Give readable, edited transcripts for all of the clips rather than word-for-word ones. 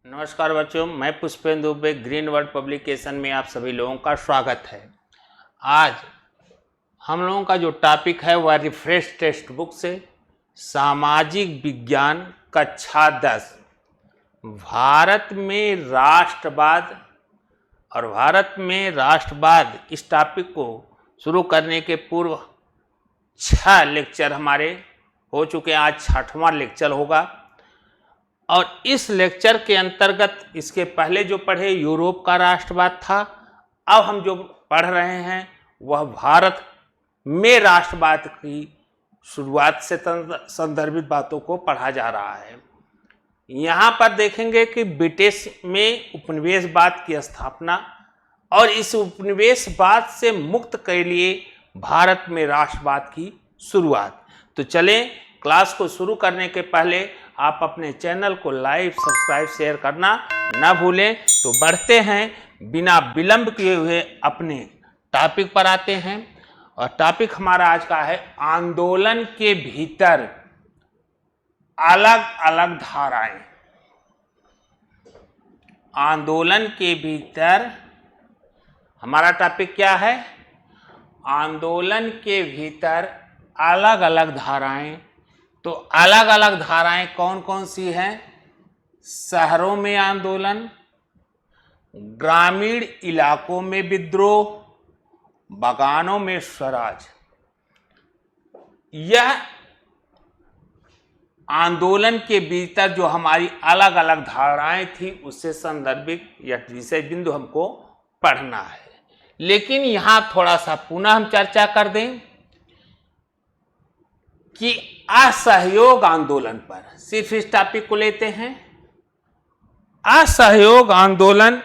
नमस्कार बच्चों, मैं Pushpendu Dubey green world publication में आप सभी लोगों का स्वागत है। आज हम लोगों का जो टॉपिक है वह रिफ्रेश टेक्स्ट बुक से सामाजिक विज्ञान कक्षा 10 भारत में राष्ट्रवाद इस टॉपिक को शुरू करने के पूर्व 6 लेक्चर हमारे हो चुके हैं। आज 6वां लेक्चर होगा और इस लेक्चर के अंतर्गत इसके पहले जो पढ़े यूरोप का राष्ट्रवाद था। अब हम जो पढ़ रहे हैं वह भारत में राष्ट्रवाद की शुरुआत से संदर्भित बातों को पढ़ा जा रहा है। यहाँ पर देखेंगे कि ब्रिटिश में उपनिवेशवाद की स्थापना और इस उपनिवेशवाद से मुक्त के लिए भारत में राष्ट्रवाद की शुरुआत। तो चलें, क्लास को शुरू करने के पहले आप अपने चैनल को लाइक, सब्सक्राइब, शेयर करना ना भूलें। तो बढ़ते हैं, बिना विलंब किए हुए अपने टॉपिक पर आते हैं। और टॉपिक हमारा आज का है आंदोलन के भीतर अलग अलग धाराएं। आंदोलन के भीतर हमारा टॉपिक क्या है? आंदोलन के भीतर अलग अलग धाराएं। तो अलग अलग धाराएं कौन कौन सी हैं? शहरों में आंदोलन, ग्रामीण इलाकों में विद्रोह, बागानों में स्वराज। यह आंदोलन के भीतर जो हमारी अलग अलग धाराएं थी उससे संदर्भित यह विषय बिंदु हमको पढ़ना है। लेकिन यहां थोड़ा सा पुनः हम चर्चा कर दें कि असहयोग आंदोलन पर सिर्फ इस टॉपिक को लेते हैं। असहयोग आंदोलन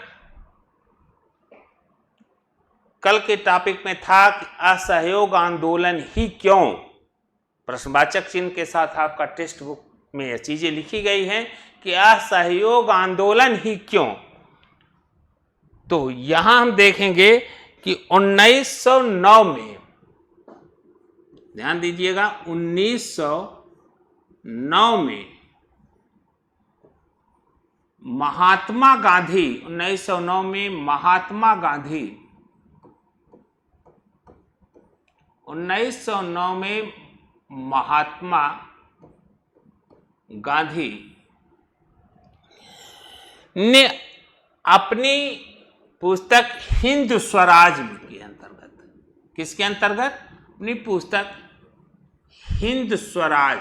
कल के टॉपिक में था कि असहयोग आंदोलन ही क्यों, प्रश्नवाचक चिन्ह के साथ आपका टेक्स्ट बुक में यह चीजें लिखी गई हैं कि असहयोग आंदोलन ही क्यों। तो यहां हम देखेंगे कि 1909 में, ध्यान दीजिएगा, 1909 में महात्मा गांधी 1909 में महात्मा गांधी 1909 में महात्मा गांधी ने अपनी पुस्तक हिंद स्वराज के अंतर्गत, किसके अंतर्गत? अपनी पुस्तक हिंद स्वराज,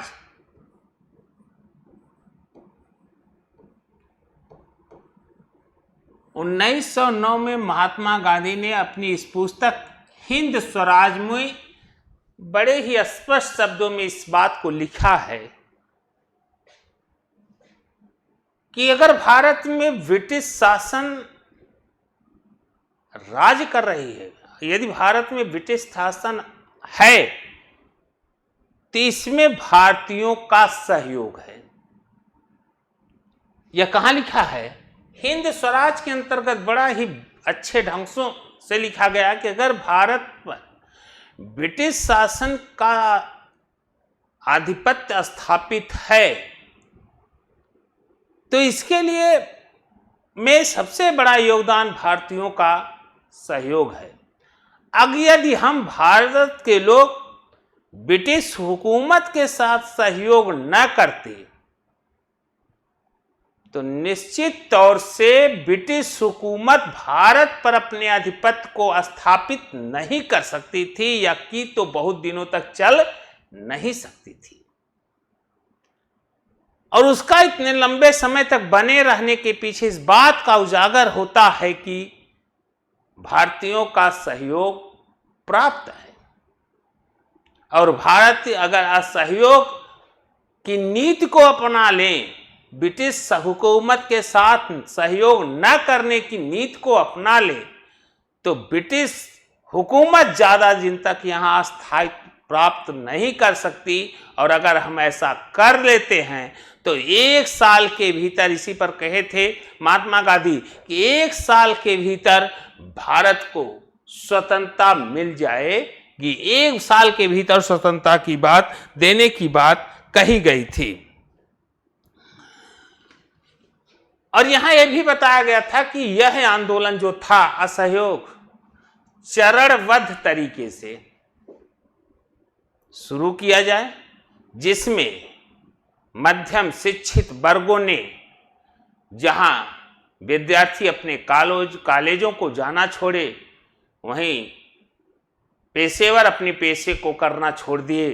उन्नीस सौ 9 में महात्मा गांधी ने अपनी इस पुस्तक हिंद स्वराज में बड़े ही स्पष्ट शब्दों में इस बात को लिखा है कि अगर भारत में ब्रिटिश शासन राज कर रही है, यदि भारत में ब्रिटिश शासन है तो इसमें भारतीयों का सहयोग है। यह कहां लिखा है? हिंद स्वराज के अंतर्गत बड़ा ही अच्छे ढंग से लिखा गया कि अगर भारत पर ब्रिटिश शासन का आधिपत्य स्थापित है तो इसके लिए में सबसे बड़ा योगदान भारतीयों का सहयोग है। अगर यदि हम भारत के लोग ब्रिटिश हुकूमत के साथ सहयोग न करते तो निश्चित तौर से ब्रिटिश हुकूमत भारत पर अपने आधिपत्य को स्थापित नहीं कर सकती थी, या की तो बहुत दिनों तक चल नहीं सकती थी। और उसका इतने लंबे समय तक बने रहने के पीछे इस बात का उजागर होता है कि भारतीयों का सहयोग प्राप्त है। और भारत अगर असहयोग की नीति को अपना लें, ब्रिटिश हुकूमत के साथ सहयोग न करने की नीति को अपना ले, तो ब्रिटिश हुकूमत ज्यादा दिन तक यहां स्थायित्व प्राप्त नहीं कर सकती। और अगर हम ऐसा कर लेते हैं तो 1 साल के भीतर, इसी पर कहे थे महात्मा गांधी कि 1 साल के भीतर भारत को स्वतंत्रता मिल जाएगी। 1 साल के भीतर स्वतंत्रता की बात देने की बात कही गई थी। और यहां यह भी बताया गया था कि यह आंदोलन जो था असहयोग चरणबद्ध तरीके से शुरू किया जाए, जिसमें मध्यम शिक्षित वर्गों ने, जहां विद्यार्थी अपने कॉलेजों को जाना छोड़े, वहीं पेशेवर अपने पेशे को करना छोड़ दिए,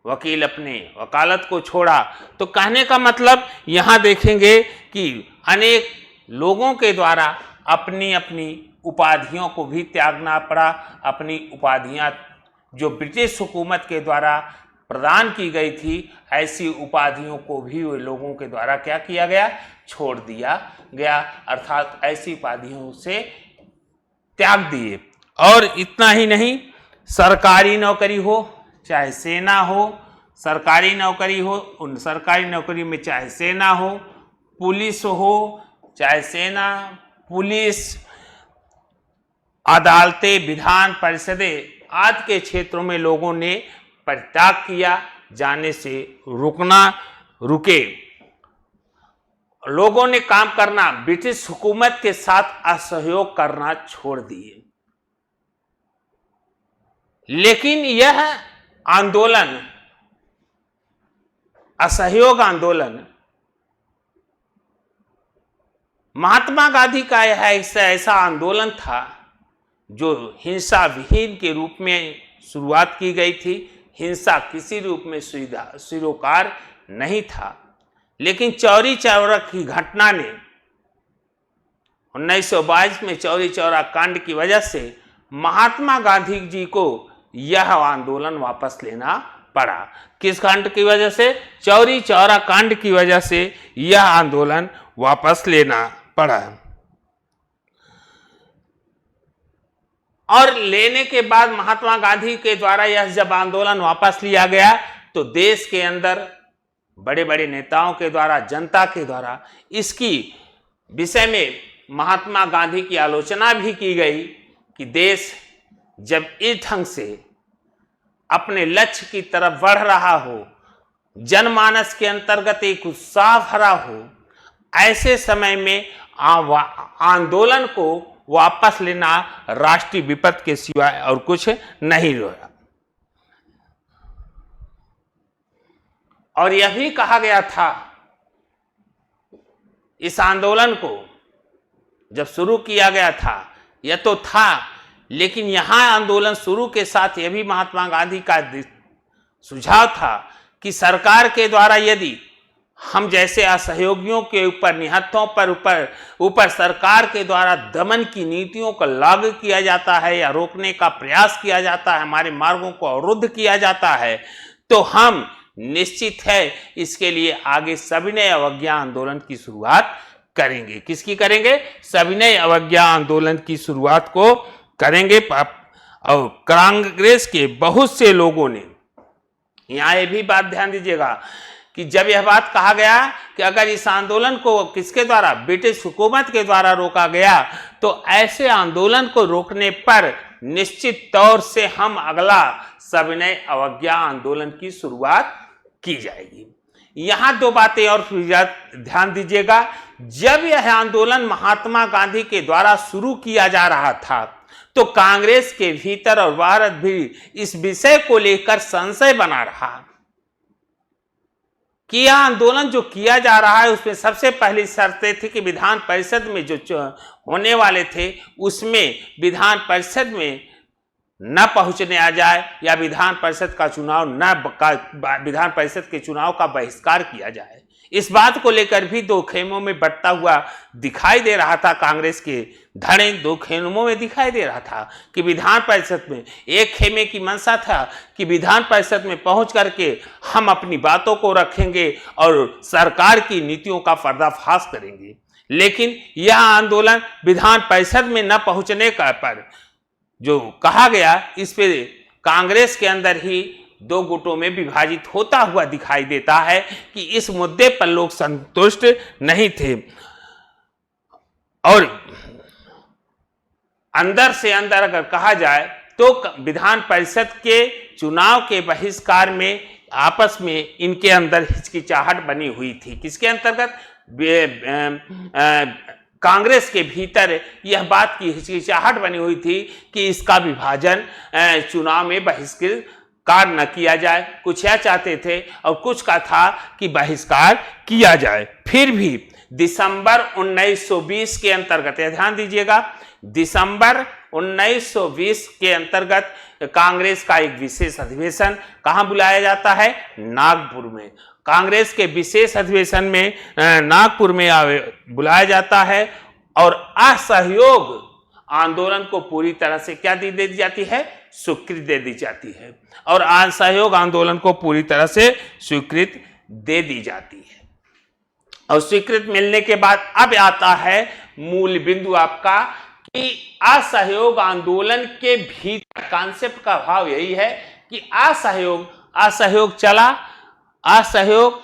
वकील अपने वकालत को छोड़ा। तो कहने का मतलब यहां देखेंगे कि अनेक लोगों के द्वारा अपनी अपनी उपाधियों को भी त्यागना पड़ा। अपनी उपाधियां जो ब्रिटिश हुकूमत के द्वारा प्रदान की गई थी, ऐसी उपाधियों को भी वे लोगों के द्वारा क्या किया गया, छोड़ दिया गया, अर्थात ऐसी उपाधियों से त्याग दिए। और इतना ही नहीं, सरकारी नौकरी हो चाहे सेना हो, सरकारी नौकरी हो, उन सरकारी नौकरी में चाहे सेना हो, पुलिस हो चाहे सेना, पुलिस, अदालतें, विधान परिषदें आदि के क्षेत्रों में लोगों ने परित्याग किया, जाने से रुके। लोगों ने काम करना, ब्रिटिश हुकूमत के साथ असहयोग करना छोड़ दिए। लेकिन यह आंदोलन, असहयोग आंदोलन, महात्मा गांधी का यह ऐसा आंदोलन था जो हिंसा विहीन के रूप में शुरुआत की गई थी। हिंसा किसी रूप में स्वीकार नहीं था। लेकिन चौरी चौरा की घटना ने 1922 में चौरी चौरा कांड की वजह से महात्मा गांधी जी को यह आंदोलन वापस लेना पड़ा। किस कांड की वजह से? चौरी चौरा कांड की वजह से यह आंदोलन वापस लेना पड़ा। और लेने के बाद महात्मा गांधी के द्वारा यह जब आंदोलन वापस लिया गया, तो देश के अंदर बड़े बड़े नेताओं के द्वारा, जनता के द्वारा इसकी विषय में महात्मा गांधी की आलोचना भी की गई कि देश जब इस ढंग से अपने लक्ष्य की तरफ बढ़ रहा हो, जनमानस के अंतर्गत एक उत्साह भरा हो, ऐसे समय में आंदोलन को वापस लेना राष्ट्रीय विपत्ति के सिवाय और कुछ नहीं रहा। और यह भी कहा गया था, इस आंदोलन को जब शुरू किया गया था, यह तो था, लेकिन यहां आंदोलन शुरू के साथ यह भी महात्मा गांधी का सुझाव था कि सरकार के द्वारा यदि हम जैसे असहयोगियों के ऊपर, निहत्थों पर ऊपर सरकार के द्वारा दमन की नीतियों को लागू किया जाता है या रोकने का प्रयास किया जाता है, हमारे मार्गों को अवरुद्ध किया जाता है, तो हम निश्चित है इसके लिए आगे सविनय अवज्ञा आंदोलन की शुरुआत करेंगे। किसकी करेंगे? सविनय अवज्ञा आंदोलन की शुरुआत को करेंगे। और कांग्रेस के बहुत से लोगों ने, यहां ये भी बात ध्यान दीजिएगा कि जब यह बात कहा गया कि अगर इस आंदोलन को किसके द्वारा, ब्रिटिश हुकूमत के द्वारा रोका गया, तो ऐसे आंदोलन को रोकने पर निश्चित तौर से हम अगला सविनय अवज्ञा आंदोलन की शुरुआत की जाएगी। यहां दो बातें और ध्यान दीजिएगा। जब यह आंदोलन महात्मा गांधी के द्वारा शुरू किया जा रहा था, तो कांग्रेस के भीतर और बाहर भी इस विषय को लेकर संशय बना रहा कि यह आंदोलन जो किया जा रहा है, उसमें सबसे पहली शर्तें थी कि विधान परिषद में जो होने वाले थे, उसमें विधान परिषद में न पहुंचने आ जाए, या विधान परिषद का चुनाव विधान परिषद के चुनाव का बहिष्कार किया जाए। इस बात को लेकर भी दो खेमों में बंटता हुआ दिखाई दे रहा था। कांग्रेस के धड़े दो खेमों में दिखाई दे रहा था कि विधान परिषद में एक खेमे की मंशा था कि विधान परिषद में पहुंच करके हम अपनी बातों को रखेंगे और सरकार की नीतियों का पर्दाफाश करेंगे। लेकिन यह आंदोलन विधान परिषद में न पहुंचने का पर जो कहा गया, इस पे कांग्रेस के अंदर ही दो गुटों में विभाजित होता हुआ दिखाई देता है कि इस मुद्दे पर लोग संतुष्ट नहीं थे। और अंदर से अंदर अगर कहा जाए तो विधान परिषद के चुनाव के बहिष्कार में आपस में इनके अंदर हिचकिचाहट बनी हुई थी। किसके अंतर्गत? कांग्रेस के भीतर यह बात की हिचकिचाहट बनी हुई थी कि इसका विभाजन चुनाव में बहिष्कार न किया जाए। कुछ यह चाहते थे और कुछ का था कि बहिष्कार किया जाए। फिर भी दिसंबर 1920 के अंतर्गत, ध्यान दीजिएगा, दिसंबर 1920 के अंतर्गत कांग्रेस का एक विशेष अधिवेशन कहां बुलाया जाता है? नागपुर में। कांग्रेस के विशेष अधिवेशन में नागपुर में बुलाया जाता है और असहयोग आंदोलन को पूरी तरह से क्या दे दी जाती है? स्वीकृति दे दी जाती है और असहयोग आंदोलन को पूरी तरह से स्वीकृति दे दी जाती है। और स्वीकृति मिलने के बाद अब आता है मूल बिंदु आपका कि असहयोग आंदोलन के भीतर कॉन्सेप्ट का भाव यही है कि असहयोग चला, असहयोग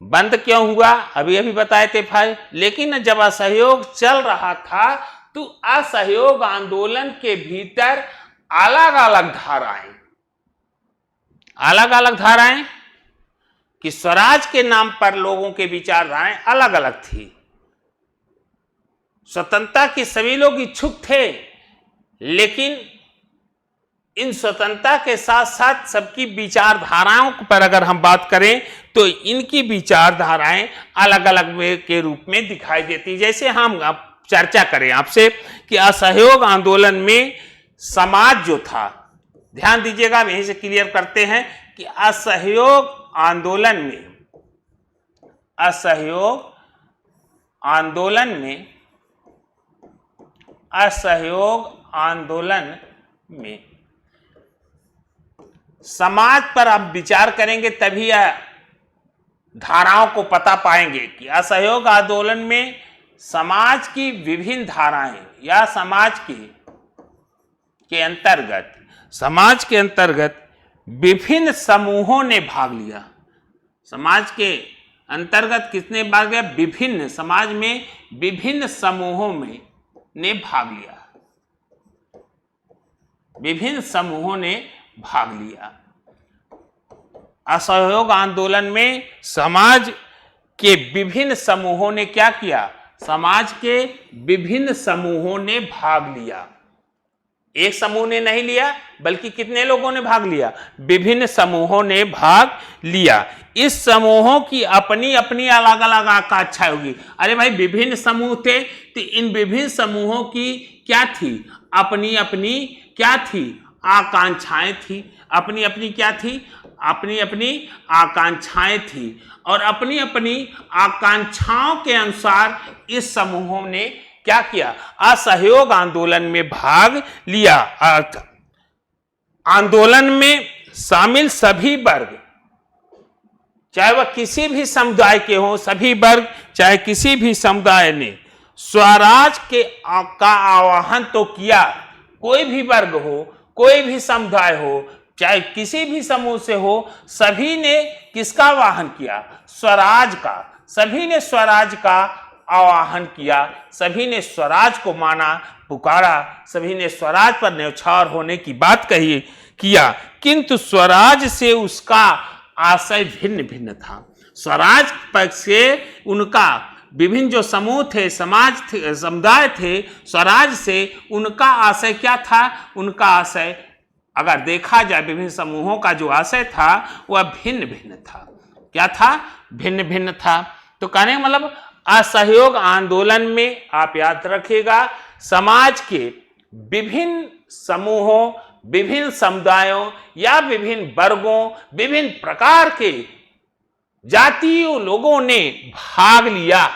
बंद क्यों हुआ अभी अभी बताए थे भाई। लेकिन जब असहयोग चल रहा था तो असहयोग आंदोलन के भीतर अलग अलग धाराएं कि स्वराज के नाम पर लोगों के विचारधाराएं अलग अलग थी। स्वतंत्रता के सभी लोग इच्छुक थे, लेकिन इन स्वतंत्रता के साथ साथ सबकी विचारधाराओं पर अगर हम बात करें तो इनकी विचारधाराएं अलग अलग के रूप में दिखाई देती। जैसे हम चर्चा करें आपसे कि असहयोग आंदोलन में समाज जो था, ध्यान दीजिएगा, यहीं से क्लियर करते हैं कि असहयोग आंदोलन में समाज पर आप विचार करेंगे तभी धाराओं को पता पाएंगे कि असहयोग आंदोलन में समाज की विभिन्न धाराएं या समाज के अंतर्गत विभिन्न समूहों ने भाग लिया। समाज के अंतर्गत किसने भाग लिया? विभिन्न, समाज में विभिन्न समूहों में ने भाग लिया, विभिन्न समूहों ने भाग लिया। असहयोग आंदोलन में समाज के विभिन्न समूहों ने क्या किया? समाज के विभिन्न समूहों ने भाग लिया। एक समूह ने नहीं लिया, बल्कि कितने लोगों ने भाग लिया? विभिन्न समूहों ने भाग लिया। इस समूहों की अपनी अपनी अलग अलग आकांक्षाएं होगी। अरे भाई, विभिन्न समूह थे तो इन विभिन्न समूहों की क्या थी? अपनी अपनी क्या थी? आकांक्षाएं थी। अपनी अपनी क्या थी? अपनी अपनी आकांक्षाएं थी और अपनी अपनी आकांक्षाओं के अनुसार इस समूहों ने क्या किया? असहयोग आंदोलन में भाग लिया। आंदोलन में शामिल सभी वर्ग, चाहे वह किसी भी समुदाय के हों, सभी वर्ग चाहे किसी भी समुदाय ने स्वराज का आह्वान तो किया। कोई भी वर्ग हो, कोई भी समुदाय हो, चाहे किसी भी समूह से हो, सभी ने किसका आह्वान किया? स्वराज का। सभी ने स्वराज का आह्वान किया, सभी ने स्वराज को माना, पुकारा, सभी ने स्वराज पर न्यौछावर होने की बात किया। किंतु स्वराज से उसका आशय भिन्न भिन्न था। स्वराज पक्ष से उनका विभिन्न जो समूह थे, समुदाय थे, स्वराज से उनका आशय क्या था? उनका आशय अगर देखा जाए विभिन्न समूहों का जो आशय था वह भिन्न भिन्न था। क्या था? भिन्न भिन्न था। तो कहने का मतलब असहयोग आंदोलन में आप याद रखिएगा, समाज के विभिन्न समूहों, विभिन्न समुदायों या विभिन्न वर्गों, विभिन्न प्रकार के जातीय लोगों ने भाग लिया।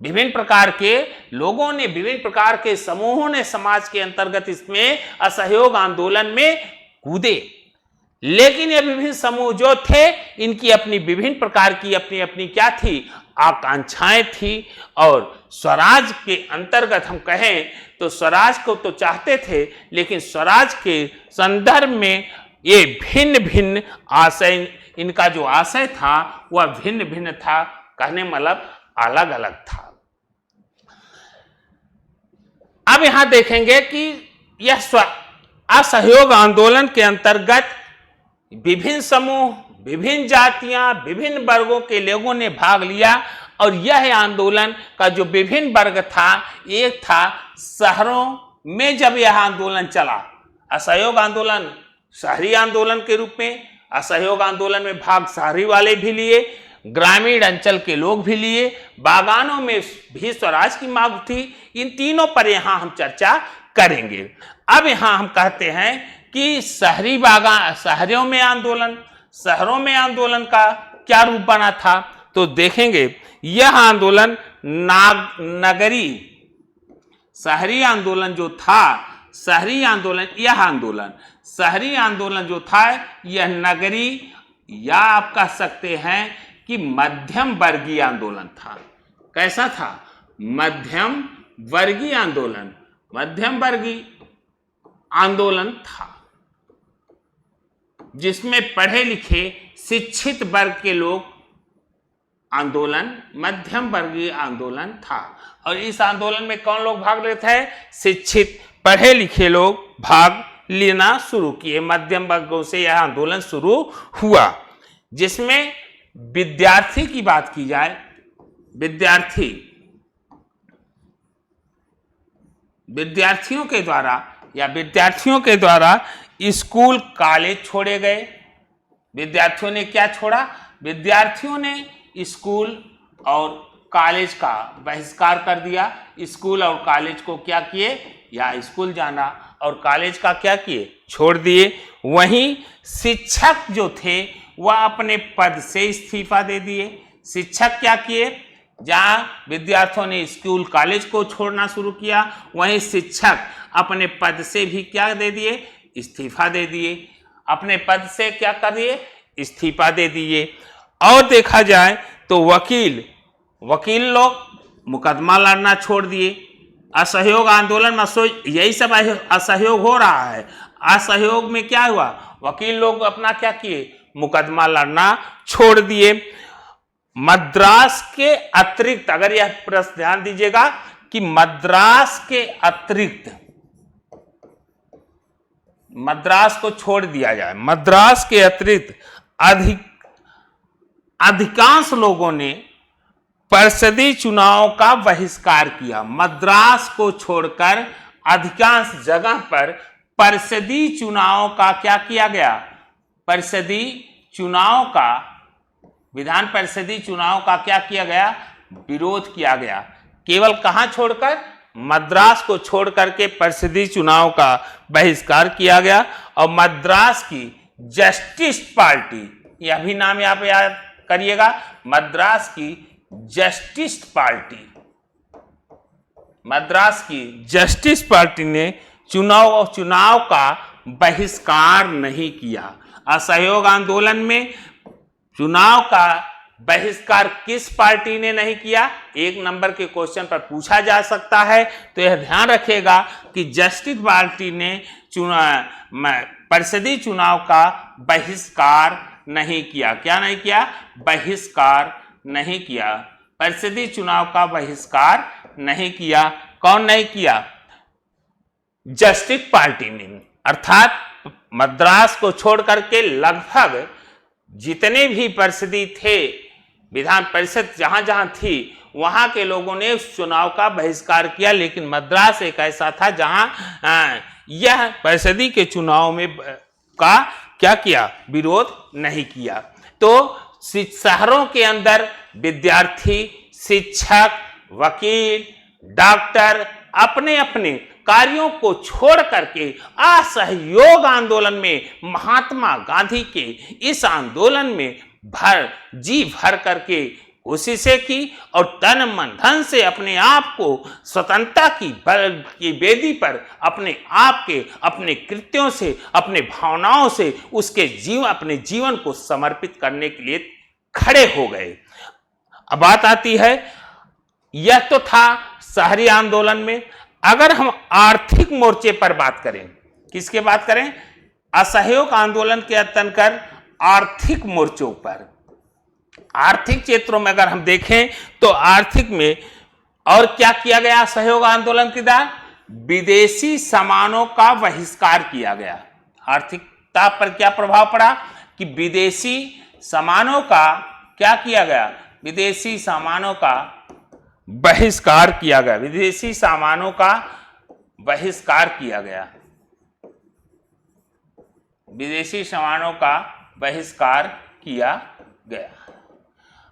विभिन्न प्रकार के लोगों ने, विभिन्न प्रकार के समूहों ने समाज के अंतर्गत इसमें असहयोग आंदोलन में कूदे। लेकिन ये विभिन्न समूह जो थे, इनकी अपनी विभिन्न प्रकार की अपनी अपनी क्या थी? आकांक्षाएं थी। और स्वराज के अंतर्गत हम कहें तो स्वराज को तो चाहते थे, लेकिन स्वराज के संदर्भ में ये भिन्न भिन्न आशय, इनका जो आशय था वह भिन्न भिन्न था। कहने मतलब अलग अलग था। अब यहां देखेंगे कि यह असहयोग आंदोलन के अंतर्गत विभिन्न समूह, विभिन्न जातियां, विभिन्न वर्गों के लोगों ने भाग लिया और यह आंदोलन का जो विभिन्न वर्ग था, एक था शहरों में जब यह आंदोलन चला, असहयोग आंदोलन शहरी आंदोलन के रूप में, असहयोग आंदोलन में भाग शहरी वाले भी लिए, ग्रामीण अंचल के लोग भी लिए, बागानों में भी स्वराज की मांग थी। इन तीनों पर यहां हम चर्चा करेंगे। अब यहां हम कहते हैं कि शहरों में आंदोलन का क्या रूप बना था, तो देखेंगे यह आंदोलन नगरी शहरी आंदोलन जो था, शहरी आंदोलन जो था यह नगरी, या आप कह सकते हैं कि मध्यम वर्गीय आंदोलन था। कैसा था? मध्यम वर्गीय आंदोलन था, जिसमें पढ़े लिखे शिक्षित वर्ग के लोग आंदोलन, मध्यम वर्गीय आंदोलन था। और इस आंदोलन में कौन लोग भाग लेते हैं? शिक्षित पढ़े लिखे लोग भाग लेना शुरू किए। मध्यम वर्गों से यह आंदोलन शुरू हुआ, जिसमें विद्यार्थी की बात की जाए, विद्यार्थियों के द्वारा स्कूल कॉलेज छोड़े गए। विद्यार्थियों ने क्या छोड़ा? विद्यार्थियों ने स्कूल और कॉलेज का बहिष्कार कर दिया। स्कूल और कॉलेज को क्या किए? या स्कूल जाना और कॉलेज का क्या किए? छोड़ दिए। वहीं शिक्षक जो थे वह अपने पद से इस्तीफा दे दिए। शिक्षक क्या किए? जहां विद्यार्थियों ने स्कूल कॉलेज को छोड़ना शुरू किया, वहीं शिक्षक अपने पद से भी क्या दे दिए? इस्तीफा दे दिए। अपने पद से क्या कर दिए? इस्तीफा दे दिए। और देखा जाए तो वकील लोग मुकदमा लड़ना छोड़ दिए। असहयोग आंदोलन में यही सब असहयोग हो रहा है। असहयोग में क्या हुआ? वकील लोग अपना क्या किए? मुकदमा लड़ना छोड़ दिए। मद्रास के अतिरिक्त, अगर यह प्रश्न ध्यान दीजिएगा कि मद्रास को छोड़ दिया जाए, मद्रास के अतिरिक्त अधिकांश लोगों ने परिषदीय चुनाव का बहिष्कार किया। मद्रास को छोड़कर अधिकांश जगह पर परिषदीय चुनाव का क्या किया गया? विधान परिषदीय चुनाव का क्या किया गया? विरोध किया गया। केवल कहां छोड़कर? मद्रास को छोड़ करके परिषदीय चुनाव का बहिष्कार किया गया। और मद्रास की जस्टिस पार्टी, यह भी नाम आप याद करिएगा, मद्रास की जस्टिस पार्टी ने चुनाव का बहिष्कार नहीं किया। असहयोग आंदोलन में चुनाव का बहिष्कार किस पार्टी ने नहीं किया? एक नंबर के क्वेश्चन पर पूछा जा सकता है, तो यह ध्यान रखिएगा कि जस्टिस पार्टी ने परिषदीय चुनाव का बहिष्कार नहीं किया। क्या नहीं किया? बहिष्कार नहीं किया। परिषदीय चुनाव का बहिष्कार नहीं किया। कौन नहीं किया? जस्टिस पार्टी ने। अर्थात मद्रास को छोड़ करके लगभग जितने भी परिषदीय थे, विधान परिषद जहां जहां थी, वहां के लोगों ने उस चुनाव का बहिष्कार किया। लेकिन मद्रास एक ऐसा था जहां यह परिषदीय के चुनाव में का क्या किया? विरोध नहीं किया। तो शहरों के अंदर विद्यार्थी, शिक्षक, वकील, डॉक्टर अपने अपने कार्यों को छोड़ करके असहयोग आंदोलन में, महात्मा गांधी के इस आंदोलन में जी भर करके कोशिशें की और तन मन धन से अपने आप को स्वतंत्रता की वेदी पर अपने आप के, अपने कृत्यों से, अपने भावनाओं से अपने जीवन को समर्पित करने के लिए खड़े हो गए। अब बात आती है, यह तो था शहरी आंदोलन में। अगर हम आर्थिक मोर्चे पर बात करें, किसके बात करें? असहयोग आंदोलन के अंतर्गत आर्थिक मोर्चों पर, आर्थिक क्षेत्रों में अगर हम देखें तो आर्थिक में और क्या किया गया? असहयोग आंदोलन के दौरान विदेशी सामानों का बहिष्कार किया गया। आर्थिकता पर क्या प्रभाव पड़ा कि विदेशी सामानों का क्या किया गया? विदेशी सामानों का बहिष्कार किया गया, विदेशी सामानों का बहिष्कार किया गया, विदेशी सामानों का बहिष्कार किया गया।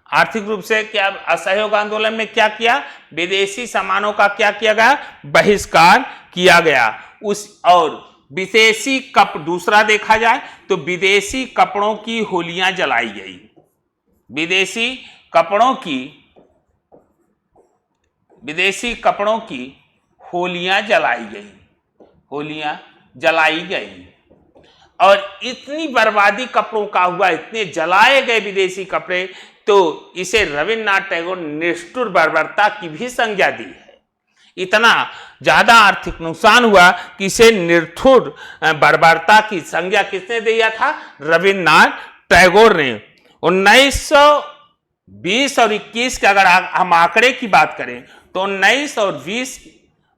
आर्थिक रूप से क्या असहयोग आंदोलन में क्या किया, विदेशी सामानों का क्या किया गया, बहिष्कार किया गया। और विदेशी दूसरा देखा जाए तो विदेशी कपड़ों की होलियां जलाई गई, विदेशी कपड़ों की होलियां जलाई गई, होलियां जलाई गई। और इतनी बर्बादी कपड़ों का हुआ, इतने जलाए गए विदेशी कपड़े, तो इसे रविन्द्रनाथ टैगोर ने निष्ठुर बर्बरता की भी संज्ञा दी है। इतना ज्यादा आर्थिक नुकसान हुआ कि इसे निष्ठुर बर्बरता की संज्ञा किसने दिया था, रविन्द्रनाथ टैगोर ने। 1920 और 21 के अगर हम आंकड़े की बात करें तो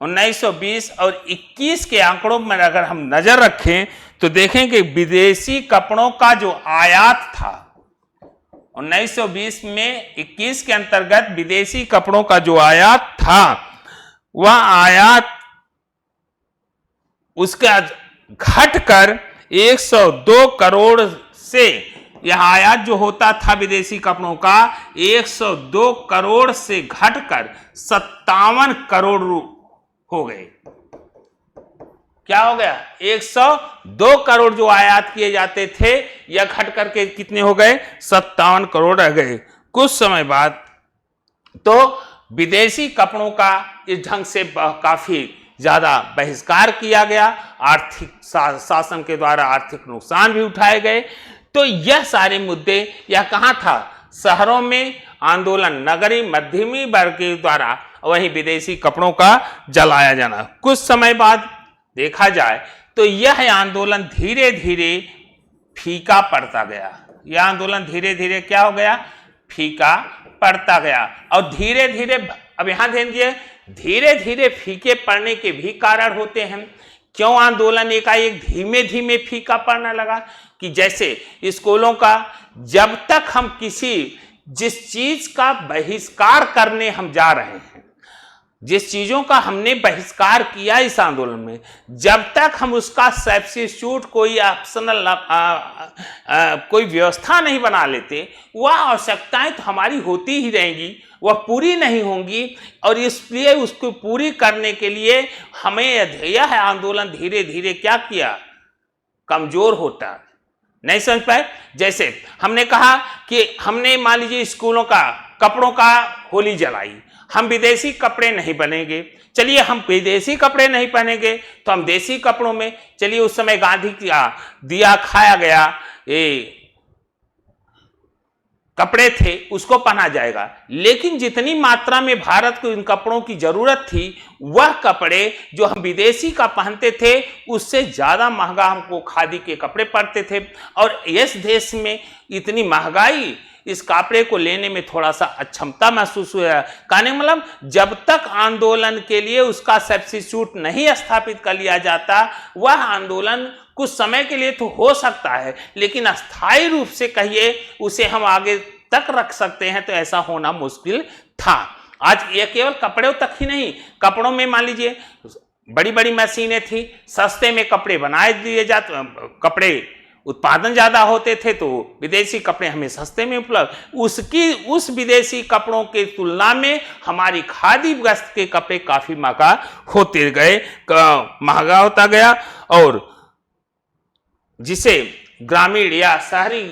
1920 और 21 के आंकड़ों में अगर हम नजर रखें तो देखें कि विदेशी कपड़ों का जो आयात था 1920 में 21 के अंतर्गत विदेशी कपड़ों का जो आयात था, वह आयात उसका घटकर 102 करोड़ से, यह आयात जो होता था विदेशी कपड़ों का 102 करोड़ से घटकर 57 करोड़ हो गए। क्या हो गया, 102 करोड़ जो आयात किए जाते थे यह घट करके कितने हो गए, 57 करोड़ रह गए। कुछ समय बाद तो विदेशी कपड़ों का इस ढंग से काफी ज्यादा बहिष्कार किया गया, आर्थिक शासन के द्वारा आर्थिक नुकसान भी उठाए गए। तो यह सारे मुद्दे, यह कहां था, शहरों में आंदोलन, नगरीय मध्यमी वर्ग के द्वारा वहीं विदेशी कपड़ों का जलाया जाना। कुछ समय बाद देखा जाए तो यह आंदोलन धीरे धीरे फीका पड़ता गया, यह आंदोलन धीरे धीरे क्या हो गया, फीका पड़ता गया। और धीरे धीरे, अब यहां ध्यान दीजिए, धीरे धीरे फीके पड़ने के भी कारण होते हैं। क्यों आंदोलन एकाएक धीमे धीमे फीका पड़ने लगा, कि जैसे स्कूलों का, जब तक हम जिस चीज का बहिष्कार करने हम जा रहे हैं, जिस चीजों का हमने बहिष्कार किया इस आंदोलन में, जब तक हम उसका सब्स्टिट्यूट कोई ऑप्शनल कोई व्यवस्था नहीं बना लेते, वह आवश्यकताएं तो हमारी होती ही रहेंगी, वह पूरी नहीं होंगी। और इसलिए उसको पूरी करने के लिए हमें यह आंदोलन धीरे धीरे क्या किया, कमजोर होता, नहीं समझ पाए। जैसे हमने कहा कि हमने मान लीजिए स्कूलों का कपड़ों का होली जलाई, हम विदेशी कपड़े नहीं पहनेंगे, चलिए हम विदेशी कपड़े नहीं पहनेंगे तो हम देसी कपड़ों में, चलिए उस समय गांधी का दिया खाया गया ये कपड़े थे उसको पहना जाएगा। लेकिन जितनी मात्रा में भारत को इन कपड़ों की जरूरत थी, वह कपड़े जो हम विदेशी का पहनते थे उससे ज्यादा महंगा हमको खादी के कपड़े पड़ते थे। और इस देश में इतनी महंगाई, इस कपड़े को लेने में थोड़ा सा अक्षमता महसूस हुआ। कहने मतलब जब तक आंदोलन के लिए उसका सब्स्टिट्यूट नहीं स्थापित कर लिया जाता, वह आंदोलन कुछ समय के लिए तो हो सकता है, लेकिन अस्थायी रूप से कहिए उसे हम आगे तक रख सकते हैं तो ऐसा होना मुश्किल था। आज ये केवल कपड़ों तक ही नहीं, कपड़ों में मान लीजिए बड़ी बड़ी मशीनें थी, सस्ते में कपड़े बनाए दिए जाते, कपड़े उत्पादन ज्यादा होते थे तो विदेशी कपड़े हमें सस्ते में उपलब्ध, उस विदेशी कपड़ों के तुलना में हमारी खादी वस्त्र के कपड़े काफी महंगा होते गए, महंगा होता गया। और जिसे ग्रामीण या शहरी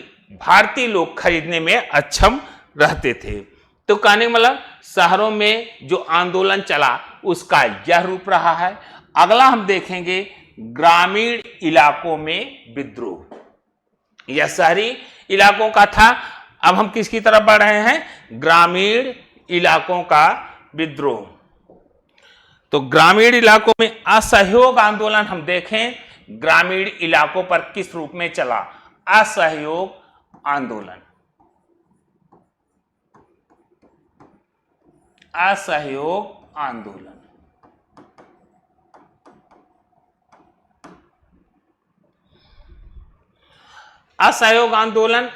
भारतीय लोग खरीदने में अक्षम रहते थे। तो कहने मतलब शहरों में जो आंदोलन चला उसका यह रूप रहा है। अगला हम देखेंगे ग्रामीण इलाकों में विद्रोह। यह शहरी इलाकों का था, अब हम किसकी तरफ बढ़ रहे हैं, ग्रामीण इलाकों का विद्रोह। तो ग्रामीण इलाकों में असहयोग आंदोलन हम देखें, ग्रामीण इलाकों पर किस रूप में चला, असहयोग आंदोलन। असहयोग आंदोलन असहयोग आंदोलन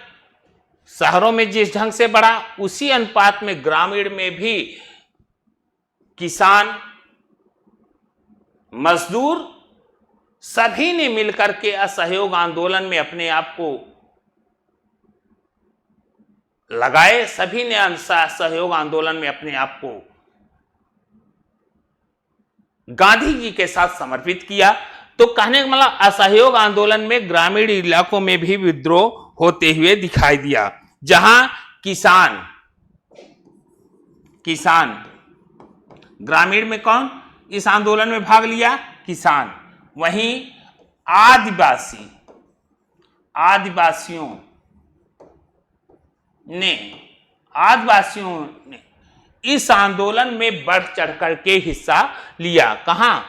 शहरों में जिस ढंग से बढ़ा उसी अनुपात में ग्रामीण में भी किसान, मजदूर सभी ने मिलकर के असहयोग आंदोलन में अपने आप को लगाए, सभी ने असहयोग आंदोलन में अपने आप को गांधी जी के साथ समर्पित किया। तो कहने का मतलब असहयोग आंदोलन में ग्रामीण इलाकों में भी विद्रोह होते हुए दिखाई दिया, जहां किसान ग्रामीण में कौन इस आंदोलन में भाग लिया? किसान। वहीं आदिवासियों ने इस आंदोलन में बढ़ चढ़कर के हिस्सा लिया। कहां?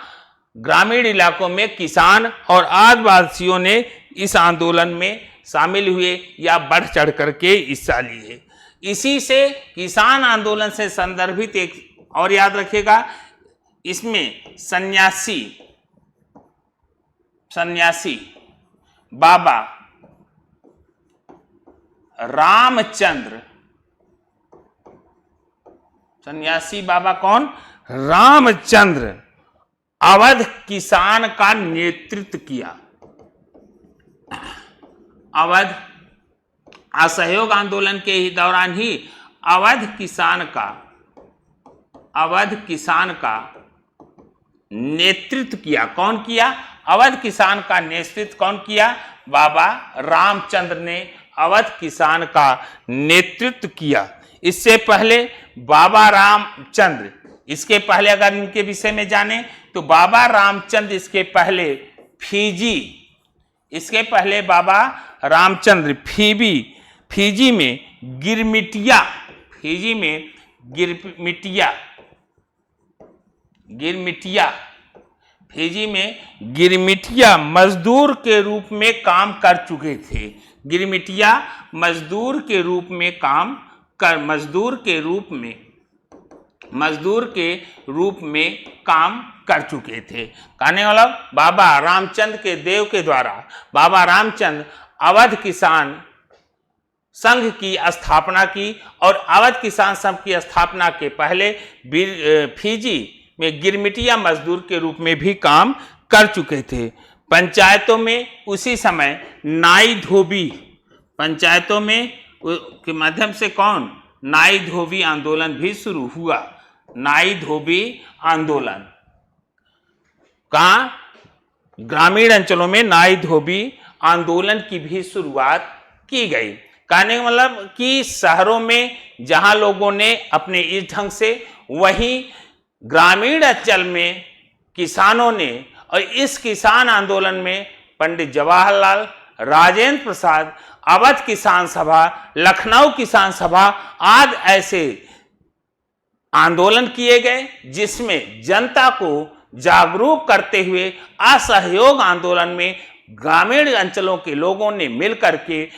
ग्रामीण इलाकों में किसान और आदिवासियों ने इस आंदोलन में शामिल हुए या बढ़ चढ़कर के हिस्सा लिए। इसी से किसान आंदोलन से संदर्भित एक और याद रखिएगा, इसमें सन्यासी बाबा रामचंद्र, सन्यासी बाबा कौन? रामचंद्र अवध किसान का नेतृत्व किया। अवध असहयोग आंदोलन के ही दौरान ही अवध किसान का नेतृत्व किया। कौन किया? अवध किसान का नेतृत्व कौन किया? बाबा रामचंद्र ने अवध किसान का नेतृत्व किया। इससे पहले बाबा रामचंद्र, इसके पहले अगर इनके विषय में जाने तो बाबा रामचंद्र इसके पहले बाबा रामचंद्र फीजी में गिरमिटिया मजदूर के रूप में काम कर चुके थे। गिरमिटिया मजदूर के रूप में काम कर चुके थे। कहने वाला बाबा रामचंद्र के देव के द्वारा बाबा रामचंद्र अवध किसान संघ की स्थापना की और अवध किसान संघ की स्थापना के पहले फीजी में गिरमिटिया मजदूर के रूप में भी काम कर चुके थे। पंचायतों में उसी समय नाई धोबी के माध्यम से नाई धोबी आंदोलन भी शुरू हुआ। नाई धोबी आंदोलन कहां? ग्रामीण अंचलों में नाई धोबी आंदोलन की भी शुरुआत की गई। कहने का मतलब कि शहरों में जहां लोगों ने अपने इस ढंग से, वहीं ग्रामीण अंचल में किसानों ने, और इस किसान आंदोलन में पंडित जवाहरलाल, राजेंद्र प्रसाद, अवध किसान सभा, लखनऊ किसान सभा आदि ऐसे आंदोलन किए गए, जिसमें जनता को जागरूक करते हुए असहयोग आंदोलन में ग्रामीण अंचलों के लोगों ने मिलकर के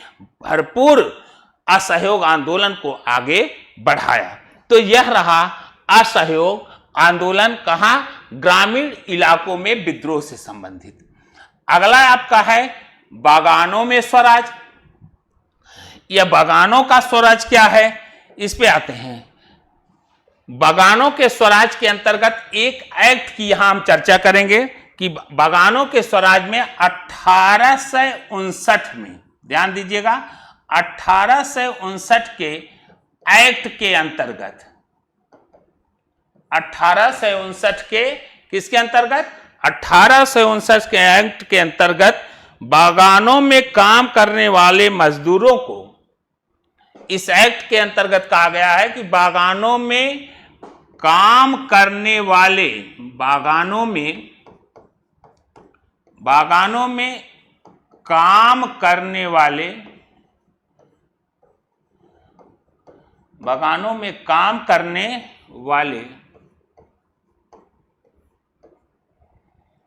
भरपूर असहयोग आंदोलन को आगे बढ़ाया। तो यह रहा असहयोग आंदोलन, कहां? ग्रामीण इलाकों में विद्रोह से संबंधित। अगला आपका है बागानों में स्वराज। यह बागानों का स्वराज क्या है, इस पे आते हैं। बागानों के स्वराज के अंतर्गत एक एक्ट की यहां हम चर्चा करेंगे कि बागानों के स्वराज में 1859 में, ध्यान दीजिएगा, 1859 के एक्ट के अंतर्गत, 1859 के किसके अंतर्गत? 1859 के एक्ट के अंतर्गत बागानों में काम करने वाले मजदूरों को, इस एक्ट के अंतर्गत कहा गया है कि बागानों में काम करने वाले, बागानों में काम करने वाले, बागानों में काम करने वाले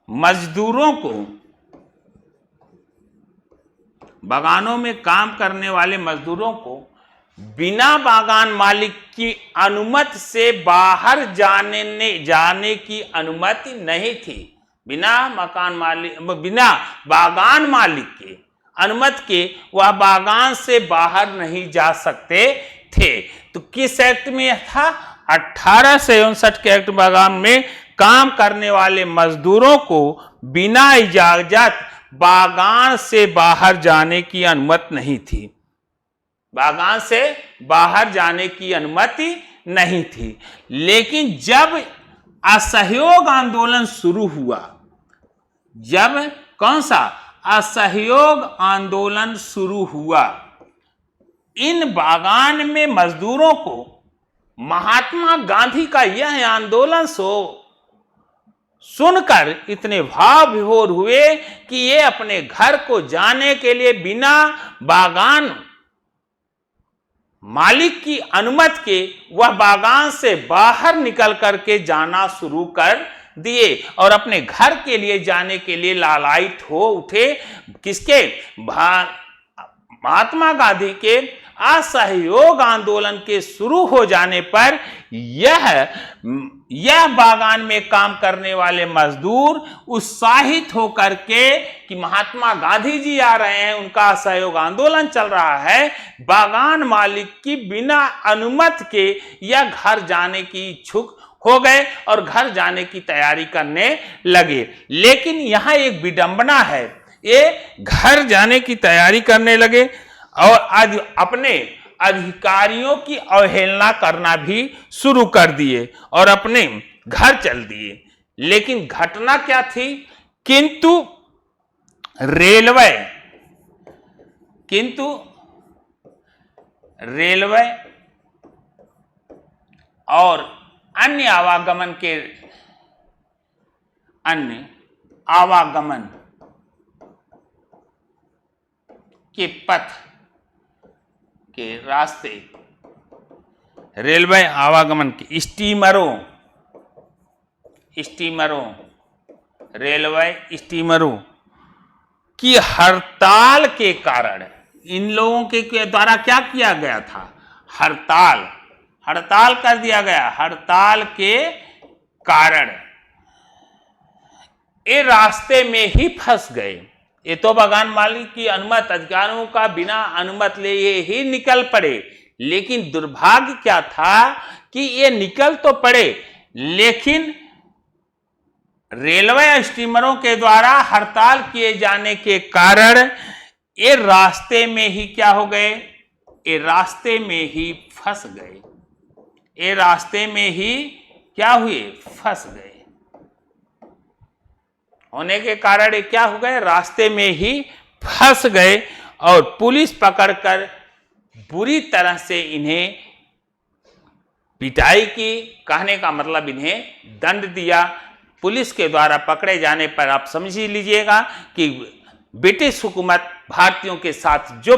मजदूरों को, बागानों में काम करने वाले मजदूरों को बिना बागान मालिक की अनुमति से बाहर जाने की अनुमति नहीं थी। बिना बागान मालिक के अनुमति के वह बागान से बाहर नहीं जा सकते थे। तो किस एक्ट में यह था? 1859 के एक्ट बागान में काम करने वाले मजदूरों को बिना इजाजत बागान से बाहर जाने की अनुमति नहीं थी। बागान से बाहर जाने की अनुमति नहीं थी। लेकिन जब असहयोग आंदोलन शुरू हुआ, जब कौन सा असहयोग आंदोलन शुरू हुआ, इन बागान में मजदूरों को महात्मा गांधी का यह आंदोलन सुनकर इतने भाव विभोर हुए कि ये अपने घर को जाने के लिए बिना बागान मालिक की अनुमति के वह बागान से बाहर निकल करके जाना शुरू कर दिए और अपने घर के लिए जाने के लिए लालायित हो उठे। किसके? महात्मा गांधी के असहयोग आंदोलन के शुरू हो जाने पर यह बागान में काम करने वाले मजदूर उत्साहित होकर के कि महात्मा गांधी जी आ रहे हैं, उनका असहयोग आंदोलन चल रहा है, बागान मालिक की बिना अनुमति के यह घर जाने की इच्छुक हो गए और घर जाने की तैयारी करने लगे। लेकिन यहां एक विडंबना है, ये घर जाने की तैयारी करने लगे और आज अपने अधिकारियों की अवहेलना करना भी शुरू कर दिए और अपने घर चल दिए। लेकिन घटना क्या थी? किंतु रेलवे और अन्य आवागमन के पथ के रास्ते, रेलवे आवागमन के रेलवे स्टीमरों की हड़ताल के कारण इन लोगों के द्वारा क्या किया गया था? हड़ताल कर दिया गया। हड़ताल के कारण ये रास्ते में ही फंस गए। ये तो बागान मालिक की अनुमति, अधिकारियों का बिना अनुमति ले ये ही निकल पड़े। लेकिन दुर्भाग्य क्या था कि ये निकल तो पड़े, लेकिन रेलवे स्टीमरों के द्वारा हड़ताल किए जाने के कारण ये रास्ते में ही क्या हो गए? ये रास्ते में ही फंस गए। ये रास्ते में ही क्या हुए? फंस गए। होने के कारण ये क्या हो गए? रास्ते में ही फंस गए और पुलिस पकड़कर बुरी तरह से इन्हें पिटाई की। कहने का मतलब इन्हें दंड दिया। पुलिस के द्वारा पकड़े जाने पर आप समझ ही लीजिएगा कि ब्रिटिश हुकूमत भारतीयों के साथ जो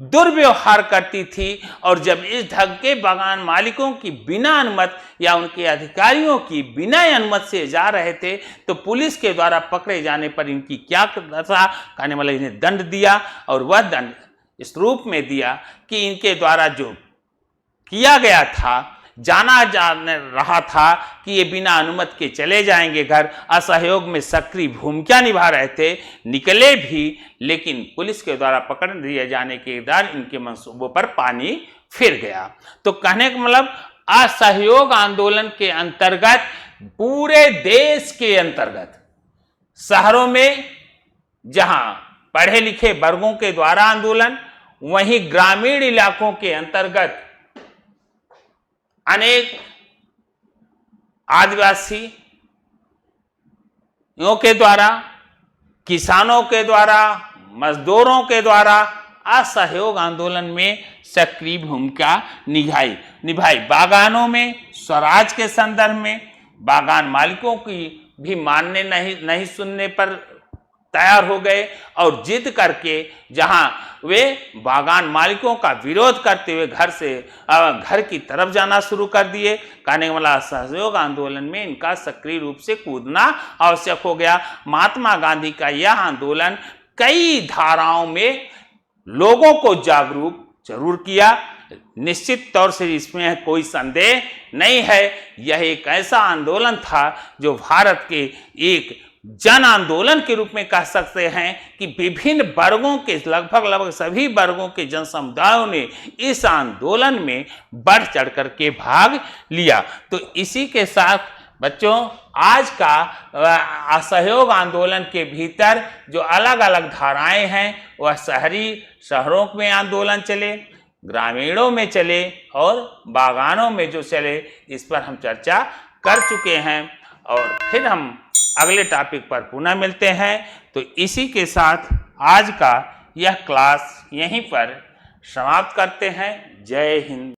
दुर्व्यवहार करती थी और जब इस ढंग के बागान मालिकों की बिना अनुमति या उनके अधिकारियों की बिना अनुमति से जा रहे थे तो पुलिस के द्वारा पकड़े जाने पर इनकी क्या दशा? कहने वाले इन्हें दंड दिया और वह दंड इस रूप में दिया कि इनके द्वारा जो किया गया था, जाना रहा था कि ये बिना अनुमति के चले जाएंगे घर, असहयोग में सक्रिय भूमिका निभा रहे थे, निकले भी, लेकिन पुलिस के द्वारा पकड़ दिए जाने के बाद इनके मंसूबों पर पानी फिर गया। तो कहने का मतलब असहयोग आंदोलन के अंतर्गत पूरे देश के अंतर्गत शहरों में जहां पढ़े लिखे वर्गों के द्वारा आंदोलन, वहीं ग्रामीण इलाकों के अंतर्गत अनेक आदिवासियों के द्वारा, किसानों के द्वारा, मजदूरों के द्वारा असहयोग आंदोलन में सक्रिय भूमिका निभाई। बागानों में स्वराज के संदर्भ में बागान मालिकों की भी मानने नहीं सुनने पर तैयार हो गए और जिद करके जहां वे बागान मालिकों का विरोध करते हुए घर की तरफ जाना शुरू कर दिए। कहने वाला असहयोग आंदोलन में इनका सक्रिय रूप से कूदना आवश्यक हो गया। महात्मा गांधी का यह आंदोलन कई धाराओं में लोगों को जागरूक जरूर किया, निश्चित तौर से इसमें कोई संदेह नहीं है। यह एक ऐसा आंदोलन था जो भारत के एक जन आंदोलन के रूप में कह सकते हैं कि विभिन्न वर्गों के लगभग सभी वर्गों के जन समुदायों ने इस आंदोलन में बढ़ चढ़ कर के भाग लिया। तो इसी के साथ बच्चों आज का असहयोग आंदोलन के भीतर जो अलग अलग धाराएं हैं वह शहरों में आंदोलन चले, ग्रामीणों में चले और बागानों में जो चले, इस पर हम चर्चा कर चुके हैं और फिर हम अगले टॉपिक पर पुनः मिलते हैं। तो इसी के साथ आज का यह क्लास यहीं पर समाप्त करते हैं। जय हिंद।